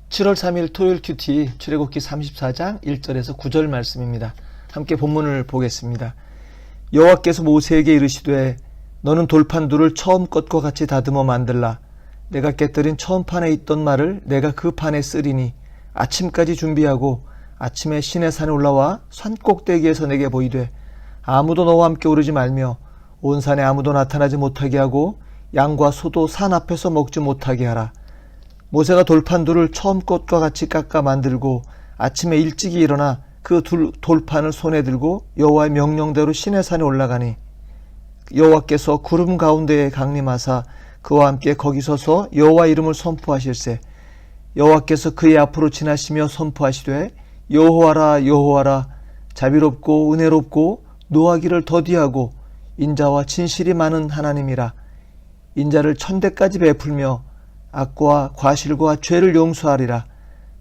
7월 3일 토요일 큐티 출애굽기 34장 1절에서 9절 말씀입니다. 함께 본문을 보겠습니다. 여호와께서 모세에게 이르시되 너는 돌판 둘을 처음 것과 같이 다듬어 만들라. 내가 깨뜨린 처음 판에 있던 말을 내가 그 판에 쓰리니 아침까지 준비하고 아침에 시내산에 올라와 산 꼭대기에서 내게 보이되 아무도 너와 함께 오르지 말며 온 산에 아무도 나타나지 못하게 하고 양과 소도 산 앞에서 먹지 못하게 하라. 모세가 돌판 둘을 처음 것과 같이 깎아 만들고 아침에 일찍이 일어나 그 돌판을 손에 들고 여호와의 명령대로 시내산에 올라가니 여호와께서 구름 가운데에 강림하사 그와 함께 거기 서서 여호와 이름을 선포하실세. 여호와께서 그의 앞으로 지나시며 선포하시되 여호와라 여호와라 자비롭고 은혜롭고 노하기를 더디하고 인자와 진실이 많은 하나님이라. 인자를 천대까지 베풀며 악과 과실과 죄를 용서하리라.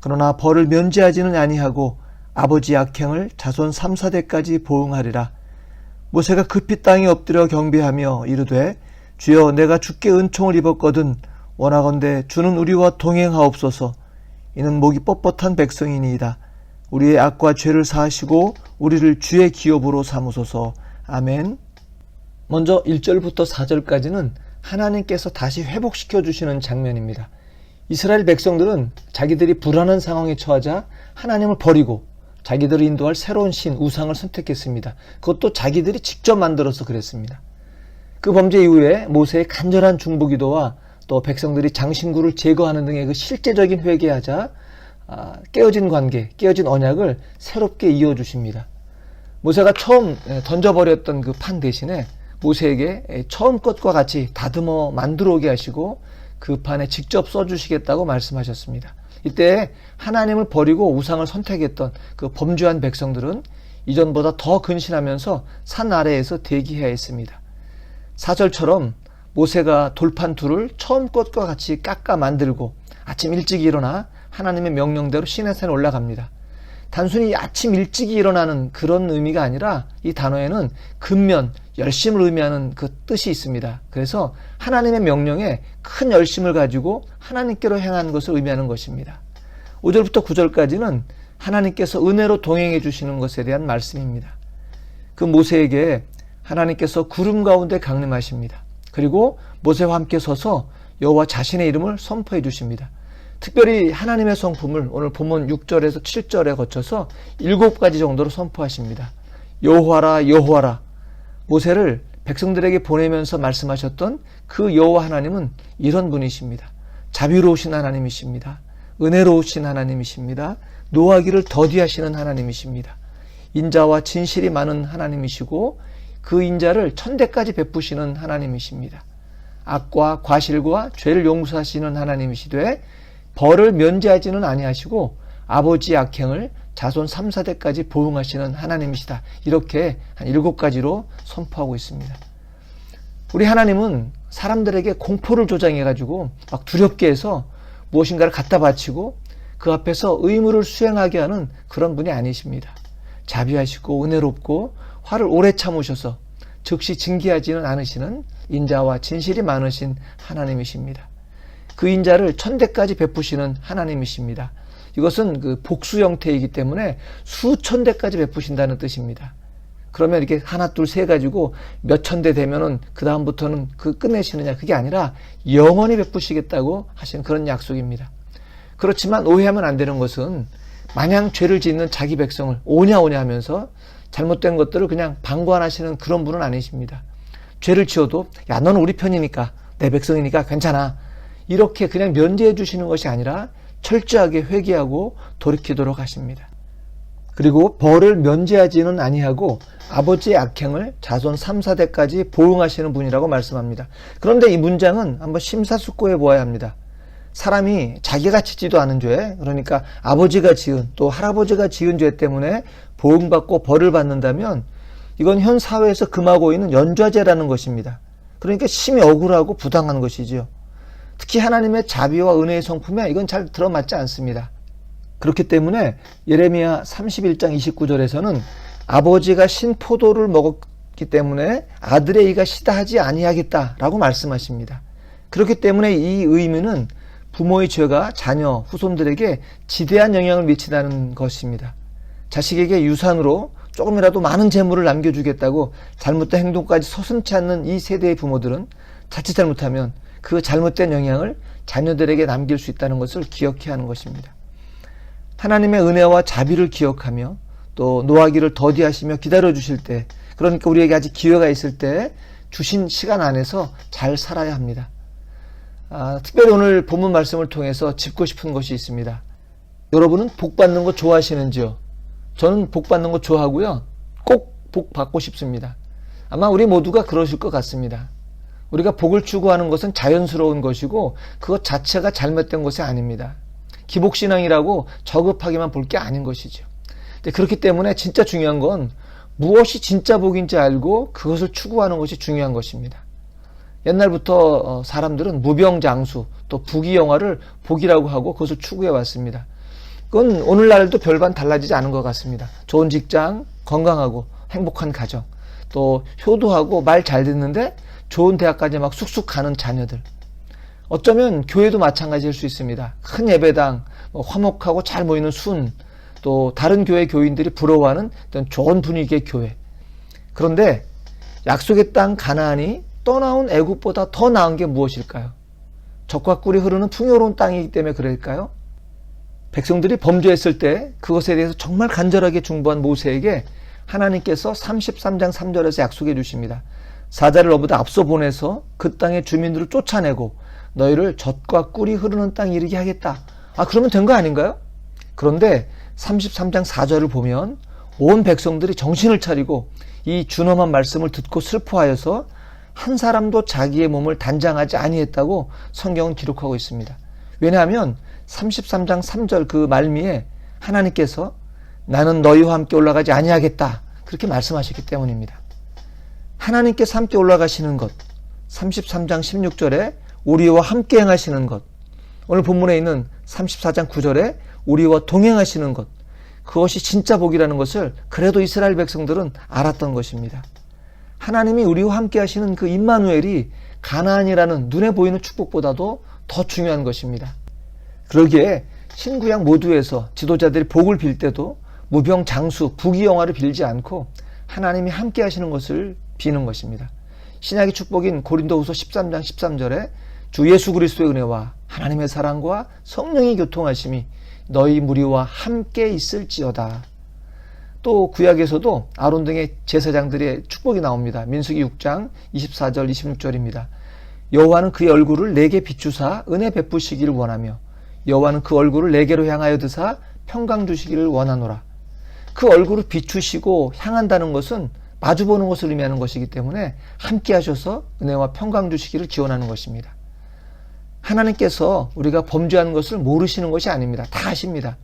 그러나 벌을 면제하지는 아니하고 아버지 악행을 자손 3, 4대까지 보응하리라. 모세가 급히 땅에 엎드려 경배하며 이르되 주여 내가 주께 은총을 입었거든 원하건대 주는 우리와 동행하옵소서. 이는 목이 뻣뻣한 백성이니이다. 우리의 악과 죄를 사하시고 우리를 주의 기업으로 삼으소서. 아멘. 먼저 1절부터 4절까지는 하나님께서 다시 회복시켜 주시는 장면입니다. 이스라엘 백성들은 자기들이 불안한 상황에 처하자 하나님을 버리고 자기들을 인도할 새로운 신, 우상을 선택했습니다. 그것도 자기들이 직접 만들어서 그랬습니다. 그 범죄 이후에 모세의 간절한 중보기도와 또 백성들이 장신구를 제거하는 등의 그 실제적인 회개하자 깨어진 관계, 깨어진 언약을 새롭게 이어주십니다. 모세가 처음 던져버렸던 그 판 대신에 모세에게 처음 것과 같이 다듬어 만들어 오게 하시고 그 판에 직접 써주시겠다고 말씀하셨습니다. 이때 하나님을 버리고 우상을 선택했던 그 범죄한 백성들은 이전보다 더 근신하면서 산 아래에서 대기해야 했습니다. 4절처럼 모세가 돌판 둘을 처음 것과 같이 깎아 만들고 아침 일찍 일어나 하나님의 명령대로 시내산에 올라갑니다. 단순히 아침 일찍이 일어나는 그런 의미가 아니라 이 단어에는 근면, 열심을 의미하는 그 뜻이 있습니다. 그래서 하나님의 명령에 큰 열심을 가지고 하나님께로 행하는 것을 의미하는 것입니다. 5절부터 9절까지는 하나님께서 은혜로 동행해 주시는 것에 대한 말씀입니다. 그 모세에게 하나님께서 구름 가운데 강림하십니다. 그리고 모세와 함께 서서 여호와 자신의 이름을 선포해 주십니다. 특별히 하나님의 성품을 오늘 본문 6절에서 7절에 거쳐서 7가지 정도로 선포하십니다. 여호와라 여호와라. 모세를 백성들에게 보내면서 말씀하셨던 그 여호와 하나님은 이런 분이십니다. 자비로우신 하나님이십니다. 은혜로우신 하나님이십니다. 노하기를 더디하시는 하나님이십니다. 인자와 진실이 많은 하나님이시고 그 인자를 천대까지 베푸시는 하나님이십니다. 악과 과실과 죄를 용서하시는 하나님이시되 벌을 면제하지는 아니하시고 아버지 악행을 자손 3, 4대까지 보응하시는 하나님이시다. 이렇게 한 7가지로 선포하고 있습니다. 우리 하나님은 사람들에게 공포를 조장해가지고 막 두렵게 해서 무엇인가를 갖다 바치고 그 앞에서 의무를 수행하게 하는 그런 분이 아니십니다. 자비하시고 은혜롭고 화를 오래 참으셔서 즉시 징계하지는 않으시는 인자와 진실이 많으신 하나님이십니다. 그 인자를 천대까지 베푸시는 하나님이십니다. 이것은 그 복수 형태이기 때문에 수천 대까지 베푸신다는 뜻입니다. 그러면 이렇게 하나, 둘, 세 가지고 몇 천 대 되면은 그 다음부터는 그 끝내시느냐, 그게 아니라 영원히 베푸시겠다고 하신 그런 약속입니다. 그렇지만 오해하면 안 되는 것은 마냥 죄를 짓는 자기 백성을 오냐 하면서 잘못된 것들을 그냥 방관하시는 그런 분은 아니십니다. 죄를 지어도 야 너는 우리 편이니까 내 백성이니까 괜찮아 이렇게 그냥 면제해 주시는 것이 아니라 철저하게 회개하고 돌이키도록 하십니다. 그리고 벌을 면제하지는 아니하고 아버지의 악행을 자손 3, 4대까지 보응하시는 분이라고 말씀합니다. 그런데 이 문장은 한번 심사숙고해 보아야 합니다. 사람이 자기가 짓지도 않은 죄, 그러니까 아버지가 지은 또 할아버지가 지은 죄 때문에 보응받고 벌을 받는다면 이건 현 사회에서 금하고 있는 연좌죄라는 것입니다. 그러니까 심히 억울하고 부당한 것이지요. 특히 하나님의 자비와 은혜의 성품에 이건 잘 들어맞지 않습니다. 그렇기 때문에 예레미야 31장 29절에서는 아버지가 신포도를 먹었기 때문에 아들의 이가 시다하지 아니하겠다라고 말씀하십니다. 그렇기 때문에 이 의미는 부모의 죄가 자녀, 후손들에게 지대한 영향을 미친다는 것입니다. 자식에게 유산으로 조금이라도 많은 재물을 남겨주겠다고 잘못된 행동까지 서슴지 않는 이 세대의 부모들은 자칫 잘못하면 그 잘못된 영향을 자녀들에게 남길 수 있다는 것을 기억해야 하는 것입니다. 하나님의 은혜와 자비를 기억하며 또 노하기를 더디하시며 기다려주실 때, 그러니까 우리에게 아직 기회가 있을 때 주신 시간 안에서 잘 살아야 합니다. 특별히 오늘 본문 말씀을 통해서 짚고 싶은 것이 있습니다. 여러분은 복 받는 거 좋아하시는지요? 저는 복 받는 거 좋아하고요. 꼭 복 받고 싶습니다. 아마 우리 모두가 그러실 것 같습니다. 우리가 복을 추구하는 것은 자연스러운 것이고 그것 자체가 잘못된 것이 아닙니다. 기복신앙이라고 저급하게만 볼 게 아닌 것이죠. 그렇기 때문에 진짜 중요한 건 무엇이 진짜 복인지 알고 그것을 추구하는 것이 중요한 것입니다. 옛날부터 사람들은 무병장수 또 부귀영화를 복이라고 하고 그것을 추구해 왔습니다. 그건 오늘날도 별반 달라지지 않은 것 같습니다. 좋은 직장, 건강하고 행복한 가정, 또 효도하고 말 잘 듣는데 좋은 대학까지 막 쑥쑥 가는 자녀들. 어쩌면 교회도 마찬가지일 수 있습니다. 큰 예배당, 화목하고 잘 모이는 순, 또 다른 교회 교인들이 부러워하는 어떤 좋은 분위기의 교회. 그런데 약속의 땅 가나안이 떠나온 애굽보다 더 나은 게 무엇일까요? 젖과 꿀이 흐르는 풍요로운 땅이기 때문에 그럴까요? 백성들이 범죄했을 때 그것에 대해서 정말 간절하게 중보한 모세에게 하나님께서 33장 3절에서 약속해 주십니다. 사자를 너보다 앞서 보내서 그 땅의 주민들을 쫓아내고 너희를 젖과 꿀이 흐르는 땅에 이르게 하겠다. 그러면 된 거 아닌가요? 그런데 33장 4절을 보면 온 백성들이 정신을 차리고 이 준엄한 말씀을 듣고 슬퍼하여서 한 사람도 자기의 몸을 단장하지 아니했다고 성경은 기록하고 있습니다. 왜냐하면 33장 3절 그 말미에 하나님께서 나는 너희와 함께 올라가지 아니하겠다 그렇게 말씀하셨기 때문입니다. 하나님께서 함께 올라가시는 것, 33장 16절에 우리와 함께 행하시는 것, 오늘 본문에 있는 34장 9절에 우리와 동행하시는 것, 그것이 진짜 복이라는 것을 그래도 이스라엘 백성들은 알았던 것입니다. 하나님이 우리와 함께 하시는 그 임마누엘이 가나안이라는 눈에 보이는 축복보다도 더 중요한 것입니다. 그러기에 신구약 모두에서 지도자들이 복을 빌 때도 무병장수, 부귀영화를 빌지 않고 하나님이 함께 하시는 것을 비는 것입니다. 신약의 축복인 고린도후서 13장 13절에 주 예수 그리스도의 은혜와 하나님의 사랑과 성령의 교통하심이 너희 무리와 함께 있을지어다. 또 구약에서도 아론 등의 제사장들의 축복이 나옵니다. 민수기 6장 24절 26절입니다. 여호와는 그의 얼굴을 내게 비추사 은혜 베푸시기를 원하며 여호와는 그 얼굴을 내게로 향하여 드사 평강 주시기를 원하노라. 그 얼굴을 비추시고 향한다는 것은 마주보는 것을 의미하는 것이기 때문에 함께 하셔서 은혜와 평강 주시기를 기원하는 것입니다. 하나님께서 우리가 범죄하는 것을 모르시는 것이 아닙니다. 다 아십니다.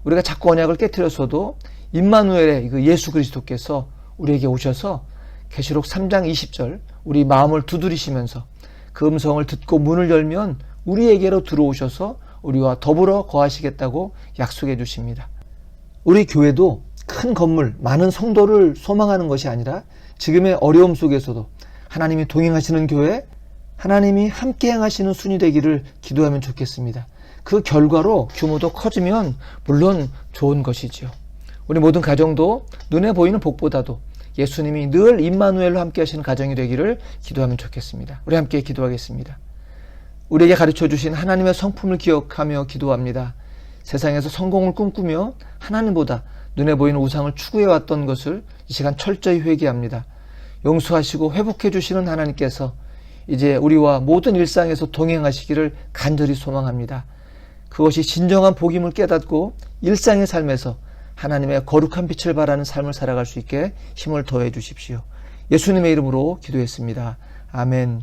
우리가 자꾸 언약을 깨트렸어도 임마누엘의 그 예수 그리스도께서 우리에게 오셔서 계시록 3장 20절 우리 마음을 두드리시면서 그 음성을 듣고 문을 열면 우리에게로 들어오셔서 우리와 더불어 거하시겠다고 약속해 주십니다. 우리 교회도 큰 건물, 많은 성도를 소망하는 것이 아니라 지금의 어려움 속에서도 하나님이 동행하시는 교회, 하나님이 함께 행하시는 순이 되기를 기도하면 좋겠습니다. 그 결과로 규모도 커지면 물론 좋은 것이지요. 우리 모든 가정도 눈에 보이는 복보다도 예수님이 늘 임마누엘로 함께 하시는 가정이 되기를 기도하면 좋겠습니다. 우리 함께 기도하겠습니다. 우리에게 가르쳐 주신 하나님의 성품을 기억하며 기도합니다. 세상에서 성공을 꿈꾸며 하나님보다 눈에 보이는 우상을 추구해왔던 것을 이 시간 철저히 회개합니다. 용서하시고 회복해 주시는 하나님께서 이제 우리와 모든 일상에서 동행하시기를 간절히 소망합니다. 그것이 진정한 복임을 깨닫고 일상의 삶에서 하나님의 거룩한 빛을 발하는 삶을 살아갈 수 있게 힘을 더해 주십시오. 예수님의 이름으로 기도했습니다. 아멘.